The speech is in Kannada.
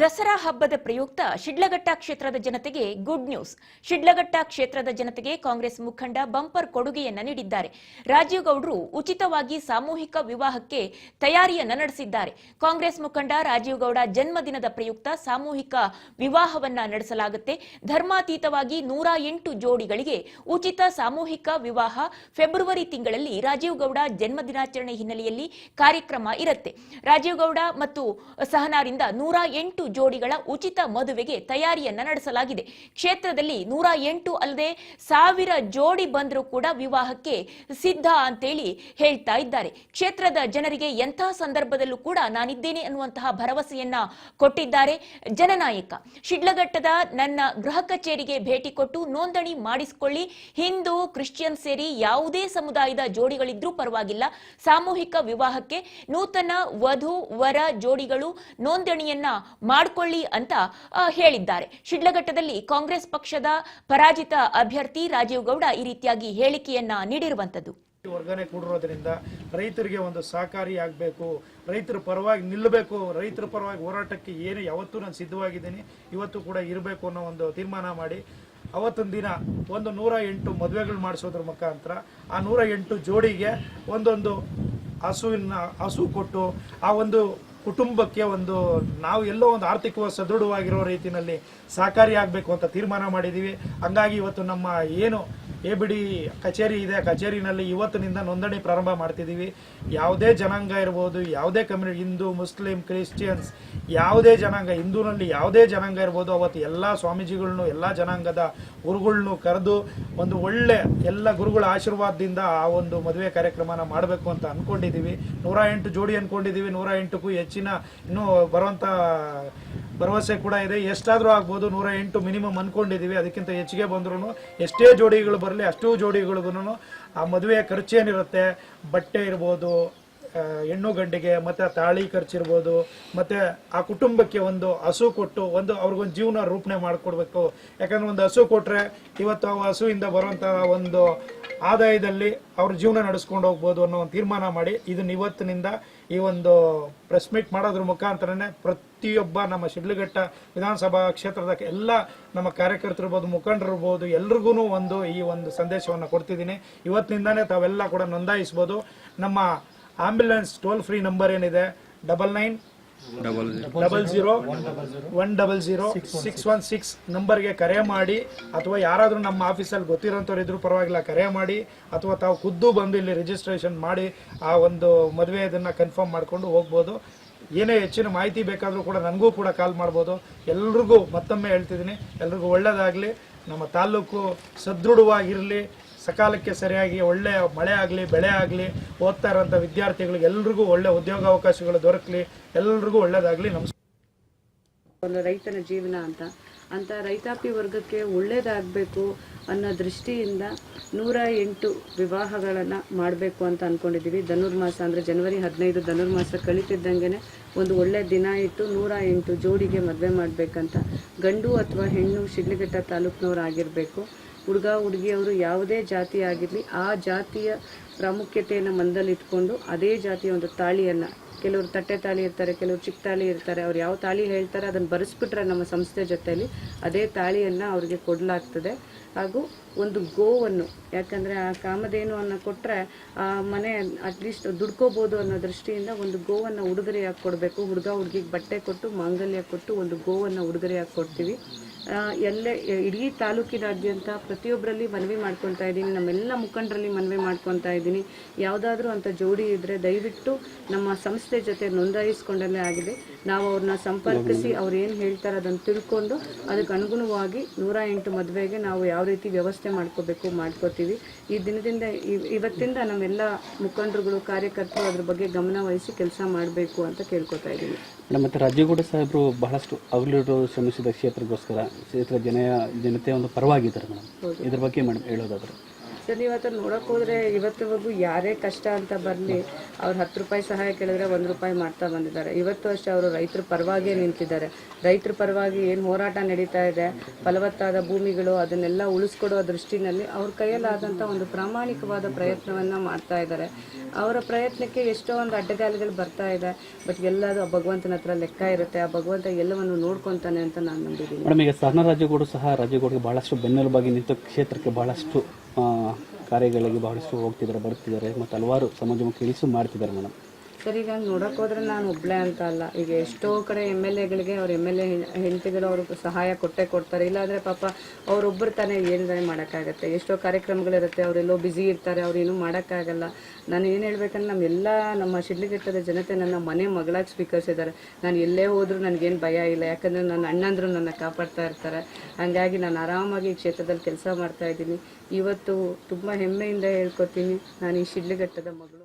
ದಸರಾ ಹಬ್ಬದ ಪ್ರಯುಕ್ತ ಶಿಡ್ಲಘಟ್ಟ ಕ್ಷೇತ್ರದ ಜನತೆಗೆ ಗುಡ್ ನ್ಯೂಸ್. ಶಿಡ್ಲಘಟ್ಟ ಕ್ಷೇತ್ರದ ಜನತೆಗೆ ಕಾಂಗ್ರೆಸ್ ಮುಖಂಡ ಬಂಪರ್ ಕೊಡುಗೆಯನ್ನ ನೀಡಿದ್ದಾರೆ. ರಾಜೀವ್ ಗೌಡ್ರು ಉಚಿತವಾಗಿ ಸಾಮೂಹಿಕ ವಿವಾಹಕ್ಕೆ ತಯಾರಿಯನ್ನ ನಡೆಸಿದ್ದಾರೆ. ಕಾಂಗ್ರೆಸ್ ಮುಖಂಡ ರಾಜೀವ್ ಗೌಡ ಜನ್ಮದಿನದ ಪ್ರಯುಕ್ತ ಸಾಮೂಹಿಕ ವಿವಾಹವನ್ನ ನಡೆಸಲಾಗುತ್ತೆ. ಧರ್ಮಾತೀತವಾಗಿ 108 ಜೋಡಿಗಳಿಗೆ ಉಚಿತ ಸಾಮೂಹಿಕ ವಿವಾಹ ಫೆಬ್ರವರಿ ತಿಂಗಳಲ್ಲಿ ರಾಜೀವ್ ಗೌಡ ಜನ್ಮದಿನಾಚರಣೆ ಹಿನ್ನೆಲೆಯಲ್ಲಿ ಕಾರ್ಯಕ್ರಮ ಇರುತ್ತೆ. ರಾಜೀವ್ ಗೌಡ ಮತ್ತು ಸಹನಾರಿಂದ 108 ಜೋಡಿಗಳ ಉಚಿತ ಮದುವೆಗೆ ತಯಾರಿಯನ್ನ ನಡೆಸಲಾಗಿದೆ. ಕ್ಷೇತ್ರದಲ್ಲಿ 108 ಅಲ್ಲದೆ 1000 ಜೋಡಿ ಬಂದರೂ ಕೂಡ ವಿವಾಹಕ್ಕೆ ಸಿದ್ಧ ಅಂತೇಳಿ ಹೇಳ್ತಾ ಇದ್ದಾರೆ. ಕ್ಷೇತ್ರದ ಜನರಿಗೆ ಎಂಥ ಸಂದರ್ಭದಲ್ಲೂ ಕೂಡ ನಾನಿದ್ದೇನೆ ಅನ್ನುವಂತಹ ಭರವಸೆಯನ್ನ ಕೊಟ್ಟಿದ್ದಾರೆ ಜನನಾಯಕ. ಶಿಡ್ಲಘಟ್ಟದ ನನ್ನ ಗೃಹ ಕಚೇರಿಗೆ ಭೇಟಿ ಕೊಟ್ಟು ನೋಂದಣಿ ಮಾಡಿಸಿಕೊಳ್ಳಿ. ಹಿಂದೂ ಕ್ರಿಶ್ಚಿಯನ್ ಸೇರಿ ಯಾವುದೇ ಸಮುದಾಯದ ಜೋಡಿಗಳಿದ್ರೂ ಪರವಾಗಿಲ್ಲ, ಸಾಮೂಹಿಕ ವಿವಾಹಕ್ಕೆ ನೂತನ ವಧು ವರ ಜೋಡಿಗಳು ನೋಂದಣಿಯನ್ನ ಮಾಡಿಕೊಳ್ಳಿ ಅಂತ ಹೇಳಿದ್ದಾರೆ. ಶಿಡ್ಲಘಟ್ಟದಲ್ಲಿ ಕಾಂಗ್ರೆಸ್ ಪಕ್ಷದ ಪರಾಜಿತ ಅಭ್ಯರ್ಥಿ ರಾಜೀವ್ ಗೌಡ ಈ ರೀತಿಯಾಗಿ ಹೇಳಿಕೆಯನ್ನ ನೀಡಿರುವಂತದ್ದು. ವರ್ಗಾವಣೆ ಕೂಡಿರೋದ್ರಿಂದ ರೈತರಿಗೆ ಒಂದು ಸಹಕಾರಿಯಾಗಬೇಕು, ರೈತರ ಪರವಾಗಿ ನಿಲ್ಲಬೇಕು, ರೈತರ ಪರವಾಗಿ ಹೋರಾಟಕ್ಕೆ ಏನು ಯಾವತ್ತೂ ನಾನು ಸಿದ್ಧವಾಗಿದ್ದೀನಿ, ಇವತ್ತು ಕೂಡ ಇರಬೇಕು ಅನ್ನೋ ಒಂದು ತೀರ್ಮಾನ ಮಾಡಿ ಅವತ್ತೊಂದು ದಿನ 108 ಮದುವೆಗಳು ಮಾಡಿಸೋದ್ರ ಮುಖಾಂತರ ಆ 108 ಜೋಡಿಗೆ ಒಂದೊಂದು ಹಸು ಕೊಟ್ಟು ಆ ಒಂದು ಕುಟುಂಬಕ್ಕೆ ಒಂದು ನಾವು ಎಲ್ಲೋ ಒಂದು ಆರ್ಥಿಕವಾಗಿ ಸದೃಢವಾಗಿರೋ ರೀತಿಯಲ್ಲಿ ಸಹಕಾರಿಯಾಗಬೇಕು ಅಂತ ತೀರ್ಮಾನ ಮಾಡಿದ್ದೀವಿ. ಹಂಗಾಗಿ ಇವತ್ತು ನಮ್ಮ ಏನು ABD ಕಚೇರಿ ಇದೆ, ಕಚೇರಿನಲ್ಲಿ ಇವತ್ತಿನಿಂದ ನೋಂದಣಿ ಪ್ರಾರಂಭ ಮಾಡ್ತಿದ್ದೀವಿ. ಯಾವುದೇ ಜನಾಂಗ ಇರ್ಬೋದು, ಯಾವುದೇ ಕಮ್ಯುನಿಟಿ, ಹಿಂದೂ ಮುಸ್ಲಿಂ ಕ್ರಿಶ್ಚಿಯನ್ಸ್, ಯಾವುದೇ ಜನಾಂಗ, ಹಿಂದೂನಲ್ಲಿ ಯಾವುದೇ ಜನಾಂಗ ಇರ್ಬೋದು, ಅವತ್ತು ಎಲ್ಲ ಸ್ವಾಮೀಜಿಗಳನ್ನು ಎಲ್ಲ ಜನಾಂಗದ ಗುರುಗಳನ್ನು ಕರೆದು ಒಂದು ಒಳ್ಳೆ ಎಲ್ಲ ಗುರುಗಳ ಆಶೀರ್ವಾದದಿಂದ ಆ ಒಂದು ಮದುವೆ ಕಾರ್ಯಕ್ರಮನ ಮಾಡಬೇಕು ಅಂತ ಅಂದ್ಕೊಂಡಿದ್ದೀವಿ. 108 ಜೋಡಿ ಅಂದ್ಕೊಂಡಿದ್ದೀವಿ. 108ಕ್ಕೂ ಹೆಚ್ಚಿನ ಇನ್ನೂ ಬರುವಂಥ ಭರವಸೆ ಕೂಡ ಇದೆ. ಎಷ್ಟಾದರೂ ಆಗ್ಬೋದು, 108 ಮಿನಿಮಮ್ ಅಂದ್ಕೊಂಡಿದ್ದೀವಿ. ಅದಕ್ಕಿಂತ ಹೆಚ್ಚಿಗೆ ಬಂದ್ರೂ ಎಷ್ಟೇ ಜೋಡಿಗಳು ಬರಲಿ ಅಷ್ಟೂ ಜೋಡಿಗಳಿಗೂ ಆ ಮದುವೆಯ ಖರ್ಚೇನಿರುತ್ತೆ, ಬಟ್ಟೆ ಇರ್ಬೋದು, ಹೆಣ್ಣು ಗಂಡಿಗೆ ಮತ್ತೆ ತಾಳಿ ಖರ್ಚಿರ್ಬೋದು, ಮತ್ತೆ ಆ ಕುಟುಂಬಕ್ಕೆ ಒಂದು ಹಸು ಕೊಟ್ಟು ಒಂದು ಅವ್ರಿಗೊಂದು ಜೀವನ ರೂಪಣೆ ಮಾಡಿಕೊಡ್ಬೇಕು. ಯಾಕಂದ್ರೆ ಒಂದು ಹಸು ಕೊಟ್ರೆ ಇವತ್ತು ಆ ಹಸುವಿಂದ ಬರುವಂತಹ ಒಂದು ಆದಾಯದಲ್ಲಿ ಅವ್ರ ಜೀವನ ನಡೆಸ್ಕೊಂಡು ಹೋಗ್ಬೋದು ಅನ್ನೋ ಒಂದು ತೀರ್ಮಾನ ಮಾಡಿ ಇದನ್ನ ಇವತ್ತಿನಿಂದ ಈ ಒಂದು ಪ್ರೆಸ್ ಮೀಟ್ ಮಾಡೋದ್ರ ಮುಖಾಂತರನೇ ಪ್ರತಿಯೊಬ್ಬ ನಮ್ಮ ಶಿಡ್ಲಘಟ್ಟ ವಿಧಾನಸಭಾ ಕ್ಷೇತ್ರದ ಎಲ್ಲ ನಮ್ಮ ಕಾರ್ಯಕರ್ತರಿರ್ಬೋದು, ಮುಖಂಡರಿರ್ಬೋದು, ಎಲ್ರಿಗೂ ಈ ಒಂದು ಸಂದೇಶವನ್ನು ಕೊಡ್ತಿದ್ದೀನಿ. ಇವತ್ತಿನಿಂದಾನೇ ತಾವೆಲ್ಲ ಕೂಡ ನೋಂದಾಯಿಸ್ಬೋದು. ನಮ್ಮ ಆಂಬ್ಯುಲೆನ್ಸ್ ಟೋಲ್ ಫ್ರೀ ನಂಬರ್ ಏನಿದೆ 9900100616 ನಂಬರ್ಗೆ ಕರೆ ಮಾಡಿ, ಅಥವಾ ಯಾರಾದರೂ ನಮ್ಮ ಆಫೀಸಲ್ಲಿ ಗೊತ್ತಿರೋಂಥವ್ರು ಇದ್ರೂ ಪರವಾಗಿಲ್ಲ ಕರೆ ಮಾಡಿ, ಅಥವಾ ತಾವು ಖುದ್ದು ಬಂದು ಇಲ್ಲಿ ರಿಜಿಸ್ಟ್ರೇಷನ್ ಮಾಡಿ ಆ ಒಂದು ಮದುವೆ ಇದನ್ನು ಕನ್ಫರ್ಮ್ ಮಾಡಿಕೊಂಡು ಹೋಗ್ಬೋದು. ಏನೇ ಹೆಚ್ಚಿನ ಮಾಹಿತಿ ಬೇಕಾದರೂ ಕೂಡ ನನಗೂ ಕೂಡ ಕಾಲ್ ಮಾಡ್ಬೋದು. ಎಲ್ರಿಗೂ ಮತ್ತೊಮ್ಮೆ ಹೇಳ್ತಿದ್ದೀನಿ, ಎಲ್ರಿಗೂ ಒಳ್ಳೆಯದಾಗಲಿ, ನಮ್ಮ ತಾಲೂಕು ಸದೃಢವಾಗಿರಲಿ, ಸಕಾಲಕ್ಕೆ ಸರಿಯಾಗಿ ಒಳ್ಳೆ ಮಳೆ ಆಗಲಿ, ಬೆಳೆ ಆಗಲಿ, ಓದ್ತಾ ಇರೋಂಥ ವಿದ್ಯಾರ್ಥಿಗಳಿಗೆ ಎಲ್ರಿಗೂ ಒಳ್ಳೆ ಉದ್ಯೋಗಾವಕಾಶಗಳು ದೊರಕಲಿ, ಎಲ್ರಿಗೂ ಒಳ್ಳೆಯದಾಗಲಿ. ನಮಸ್ಕಾರ. ರೈತನ ಜೀವನ ಅಂತ ರೈತಾಪಿ ವರ್ಗಕ್ಕೆ ಒಳ್ಳೇದಾಗಬೇಕು ಅನ್ನೋ ದೃಷ್ಟಿಯಿಂದ 108 ವಿವಾಹಗಳನ್ನು ಮಾಡಬೇಕು ಅಂತ ಅಂದ್ಕೊಂಡಿದ್ದೀವಿ. ಧನುರ್ಮಾಸ ಅಂದರೆ ಜನವರಿ 15 ಧನುರ್ಮಾಸ ಕಳೀತಿದ್ದಂಗೆ ಒಂದು ಒಳ್ಳೆ ದಿನ ಇಟ್ಟು 108 ಜೋಡಿಗೆ ಮದುವೆ ಮಾಡಬೇಕಂತ. ಗಂಡು ಅಥವಾ ಹೆಣ್ಣು ಶಿಡ್ಲಘಟ್ಟ ತಾಲೂಕಿನವರಾಗಿರಬೇಕು. ಹುಡುಗ ಹುಡುಗಿಯವರು ಯಾವುದೇ ಜಾತಿ ಆಗಿರಲಿ, ಆ ಜಾತಿಯ ಪ್ರಾಮುಖ್ಯತೆಯನ್ನು ಮನದಲ್ಲಿಟ್ಕೊಂಡು ಅದೇ ಜಾತಿಯ ಒಂದು ತಾಳಿಯನ್ನು, ಕೆಲವರು ತಟ್ಟೆ ತಾಳಿ ಇರ್ತಾರೆ, ಕೆಲವರು ಚಿಕ್ಕ ತಾಳಿ ಇರ್ತಾರೆ, ಅವ್ರು ಯಾವ ತಾಳಿ ಹೇಳ್ತಾರೆ ಅದನ್ನು ಬರೆಸ್ಬಿಟ್ರೆ ನಮ್ಮ ಸಂಸ್ಥೆ ಜೊತೆಯಲ್ಲಿ ಅದೇ ತಾಳಿಯನ್ನು ಅವ್ರಿಗೆ ಕೊಡಲಾಗ್ತದೆ. ಹಾಗೂ ಒಂದು ಗೋವನ್ನು, ಯಾಕಂದರೆ ಆ ಕಾಮಧೇನುವನ್ನು ಕೊಟ್ಟರೆ ಆ ಮನೆ ಅಟ್ಲೀಸ್ಟ್ ದುಡ್ಕೋಬೋದು ಅನ್ನೋ ದೃಷ್ಟಿಯಿಂದ ಒಂದು ಗೋವನ್ನು ಉಡುಗೊರೆಯಾಗಿ ಕೊಡಬೇಕು. ಹುಡುಗ ಹುಡುಗಿಗೆ ಬಟ್ಟೆ ಕೊಟ್ಟು ಮಾಂಗಲ್ಯ ಕೊಟ್ಟು ಒಂದು ಗೋವನ್ನು ಉಡುಗೊರೆಯಾಗಿ ಕೊಡ್ತೀವಿ. ಇಡೀ ತಾಲೂಕಿನಾದ್ಯಂತ ಪ್ರತಿಯೊಬ್ಬರಲ್ಲಿ ಮನವಿ ಮಾಡ್ಕೊತಾ ಇದ್ದೀನಿ, ನಮ್ಮೆಲ್ಲ ಮುಖಂಡರಲ್ಲಿ ಮನವಿ ಮಾಡ್ಕೊತಾ ಇದ್ದೀನಿ. ಯಾವುದಾದ್ರೂ ಅಂಥ ಜೋಡಿ ಇದ್ದರೆ ದಯವಿಟ್ಟು ನಮ್ಮ ಸಂಸ್ಥೆ ಜೊತೆ ನೋಂದಾಯಿಸ್ಕೊಂಡಲ್ಲೇ ಆಗಿದೆ. ನಾವು ಅವ್ರನ್ನ ಸಂಪರ್ಕಿಸಿ ಅವ್ರು ಏನು ಹೇಳ್ತಾರೆ ಅದನ್ನು ತಿಳ್ಕೊಂಡು ಅದಕ್ಕೆ ಅನುಗುಣವಾಗಿ 108 ಮದುವೆಗೆ ನಾವು ಯಾವ ರೀತಿ ವ್ಯವಸ್ಥೆ ಮಾಡ್ಕೋತೀವಿ. ಈ ದಿನದಿಂದ ಇವತ್ತಿಂದ ನಮ್ಮೆಲ್ಲ ಮುಖಂಡರುಗಳು, ಕಾರ್ಯಕರ್ತರು ಅದ್ರ ಬಗ್ಗೆ ಗಮನ ವಹಿಸಿ ಕೆಲಸ ಮಾಡಬೇಕು ಅಂತ ಕೇಳ್ಕೊತಾ ಇದ್ದೀನಿ. ಮತ್ತು ರಾಜೀವ್ ಗೌಡ ಸಾಹೇಬರು ಬಹಳಷ್ಟು ಹಗಲಿರುಳು ಶ್ರಮಿಸಿದ ಕ್ಷೇತ್ರಕ್ಕೋಸ್ಕರ ಕ್ಷೇತ್ರ ಜನತೆಯ ಒಂದು ಪರವಾಗಿದ್ದಾರೆ ಮೇಡಮ್. ಇದ್ರ ಬಗ್ಗೆ ಮೇಡಮ್ ಹೇಳೋದಾದ್ರೆ ಸರ್ ನೀವು ಇವತ್ತು ನೋಡೋಕೆ ಹೋದರೆ ಇವತ್ತಿವರೆಗೂ ಯಾರೇ ಕಷ್ಟ ಅಂತ ಬರಲಿ ಅವ್ರು 10 ರೂಪಾಯಿ ಸಹಾಯ ಕೇಳಿದ್ರೆ 1 ರೂಪಾಯಿ ಮಾಡ್ತಾ ಬಂದಿದ್ದಾರೆ. ಇವತ್ತು ಅಷ್ಟೇ ಅವರು ರೈತರ ಪರವಾಗಿಯೇ ನಿಂತಿದ್ದಾರೆ. ರೈತರ ಪರವಾಗಿ ಏನು ಹೋರಾಟ ನಡೀತಾ ಇದೆ, ಫಲವತ್ತಾದ ಭೂಮಿಗಳು ಅದನ್ನೆಲ್ಲ ಉಳಿಸ್ಕೊಡೋ ದೃಷ್ಟಿನಲ್ಲಿ ಅವ್ರ ಕೈಯಲ್ಲಾದಂಥ ಒಂದು ಪ್ರಾಮಾಣಿಕವಾದ ಪ್ರಯತ್ನವನ್ನು ಮಾಡ್ತಾ ಇದ್ದಾರೆ. ಅವರ ಪ್ರಯತ್ನಕ್ಕೆ ಎಷ್ಟೋ ಒಂದು ಅಡ್ಡಗಾಲುಗಳು ಬರ್ತಾ ಇದೆ, ಬಟ್ ಎಲ್ಲದೂ ಆ ಭಗವಂತನ ಹತ್ರ ಲೆಕ್ಕ ಇರುತ್ತೆ. ಆ ಭಗವಂತ ಎಲ್ಲವನ್ನು ನೋಡ್ಕೊತಾನೆ ಅಂತ ನಾನು ನಂಬಿದ್ದೀನಿ. ಮೇಡಮ್, ಈಗ ಸಹನಾ ರಾಜೇಗೌಡ ಸಹ ರಾಜೇಗೌಡಗೆ ಬಹಳಷ್ಟು ಬೆನ್ನೆಲುಬಾಗಿ ನಿಂತು ಕ್ಷೇತ್ರಕ್ಕೆ ಬಹಳಷ್ಟು ಕಾರ್ಯಗಳಿಗೆ ಬಹಳಷ್ಟು ಹೋಗ್ತಿದ್ದಾರೆ, ಬರ್ತಿದ್ದಾರೆ ಮತ್ತು ಹಲವಾರು ಸಮಾಜಮುಖಿ ಕೆಲಸ ಮಾಡ್ತಿದ್ದಾರೆ ಮೇಡಮ್. ಸರ್ ಈಗ ನೋಡೋಕೆ ಹೋದ್ರೆ ನಾನು ಒಬ್ಬಳೇ ಅಂತ ಅಲ್ಲ, ಈಗ ಎಷ್ಟೋ ಕಡೆ MLAಗಳಿಗೆ ಅವ್ರ MLA ಹೆಂಡತಿಗಳು ಅವ್ರಿಗೆ ಸಹಾಯ ಕೊಡ್ತಾರೆ. ಇಲ್ಲಾಂದರೆ ಪಾಪ ಅವರೊಬ್ಬರು ತಾನೇ ಏನಾದ್ರೆ ಮಾಡೋಕ್ಕಾಗತ್ತೆ. ಎಷ್ಟೋ ಕಾರ್ಯಕ್ರಮಗಳಿರುತ್ತೆ, ಅವರೆಲ್ಲೋ ಬ್ಯುಸಿ ಇರ್ತಾರೆ, ಅವ್ರೇನು ಮಾಡೋಕ್ಕಾಗಲ್ಲ. ನಾನು ಏನು ಹೇಳ್ಬೇಕಂದ್ರೆ ನಮ್ಮ ಶಿಡ್ಲಘಟ್ಟದ ಜನತೆ ನನ್ನ ಮನೆ ಮಗಳಾಗಿ ಸ್ವೀಕರಿಸಿದ್ದಾರೆ. ನಾನು ಎಲ್ಲೇ ಹೋದರೂ ನನಗೇನು ಭಯ ಇಲ್ಲ, ಯಾಕಂದರೆ ನನ್ನ ಅಣ್ಣಂದ್ರು ನನ್ನ ಕಾಪಾಡ್ತಾ ಇರ್ತಾರೆ. ಹಾಗಾಗಿ ನಾನು ಆರಾಮಾಗಿ ಈ ಕ್ಷೇತ್ರದಲ್ಲಿ ಕೆಲಸ ಮಾಡ್ತಾ ಇದ್ದೀನಿ. ಇವತ್ತು ತುಂಬ ಹೆಮ್ಮೆಯಿಂದ ಹೇಳ್ಕೊತೀನಿ, ನಾನು ಈ ಶಿಡ್ಲಘಟ್ಟದ ಮಗಳು.